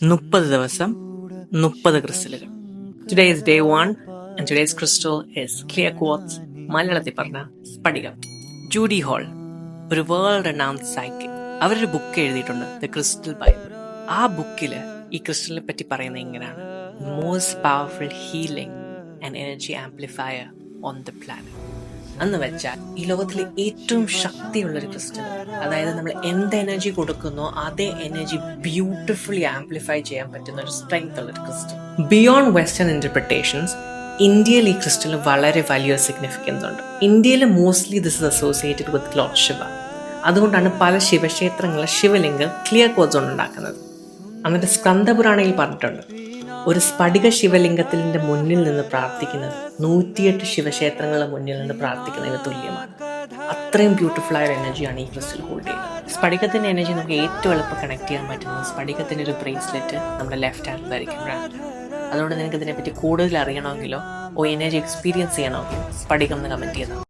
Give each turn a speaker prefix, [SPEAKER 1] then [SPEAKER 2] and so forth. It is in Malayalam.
[SPEAKER 1] 30 ദിവസം 30 ക്രിസ്റ്റലുകൾ. Today is day 1 and today's crystal is clear quartz, മലയാളത്തിൽ പറഞ്ഞ സ്ഫടികം. ജൂഡി ഹോൾ, ഒരു വേൾഡ് റെനൗൺഡ് സൈക്കിക്, അവരൊരു ബുക്ക് എഴുതിയിട്ടുണ്ട്, ദ ക്രിസ്റ്റൽ ബൈബിൾ. ആ ബുക്കില് ഈ ക്രിസ്റ്റലിനെ പറ്റി പറയുന്നത് ഇങ്ങനെയാണ്: most powerful healing and energy amplifier on the planet. എന്ന് വെച്ചാൽ ഈ ലോകത്തിലെ ഏറ്റവും ശക്തിയുള്ള ഒരു ക്രിസ്റ്റൽ, അതായത് നമ്മൾ എന്ത് എനർജി കൊടുക്കുന്നോ അതേ എനർജി ബ്യൂട്ടിഫുള്ളി ആംപ്ലിഫൈ ചെയ്യാൻ പറ്റുന്ന ഒരു സ്ട്രെങ്ത് ഉള്ള ഒരു ക്രിസ്റ്റൽ. ബിയോണ്ട് വെസ്റ്റേൺ ഇന്റർപ്രിട്ടേഷൻസ്, ഇന്ത്യയിൽ ഈ ക്രിസ്റ്റലിന് വളരെ വലിയൊരു സിഗ്നിഫിക്കൻസ് ഉണ്ട്. ഇന്ത്യയിൽ mostly this is associated with Lord Shiva. അതുകൊണ്ടാണ് പല ശിവക്ഷേത്രങ്ങളിലെ ശിവലിംഗം ക്ലിയർ ക്വാർട്സ് കൊണ്ട് ഉണ്ടാക്കുന്നത്. എന്നിട്ട് സ്കന്ദപുരാണയിൽ പറഞ്ഞിട്ടുണ്ട്, ഒരു സ്ഫടിക ശിവലിംഗത്തിന്റെ മുന്നിൽ നിന്ന് പ്രാർത്ഥിക്കുന്നത് 108 ശിവക്ഷേത്രങ്ങളുടെ മുന്നിൽ നിന്ന് പ്രാർത്ഥിക്കുന്നതിന് തുല്യമാണ്. അത്രയും ബ്യൂട്ടിഫുൾ ആയ എനർജിയാണ് ഈ ക്രിസ്റ്റൽ ഹോൾഡ് ചെയ്യുന്നത്. സ്ഫടികത്തിന്റെ എനർജി നമുക്ക് ഏറ്റവും എളുപ്പം കണക്ട് ചെയ്യാൻ പറ്റുന്നത് സ്ഫടികത്തിന്റെ ഒരു ബ്രേസ്ലെറ്റ് നമ്മുടെ ലെഫ്റ്റ് ഹാൻഡിൽ ധരിക്കുമ്പോഴാണ്. അതുകൊണ്ട് നിങ്ങൾക്ക് ഇതിനെപ്പറ്റി കൂടുതൽ അറിയണമെങ്കിലോ എനർജി എക്സ്പീരിയൻസ് ചെയ്യണമെങ്കിലോ സ്ഫടികം എന്ന് കമന്റ് ചെയ്താൽ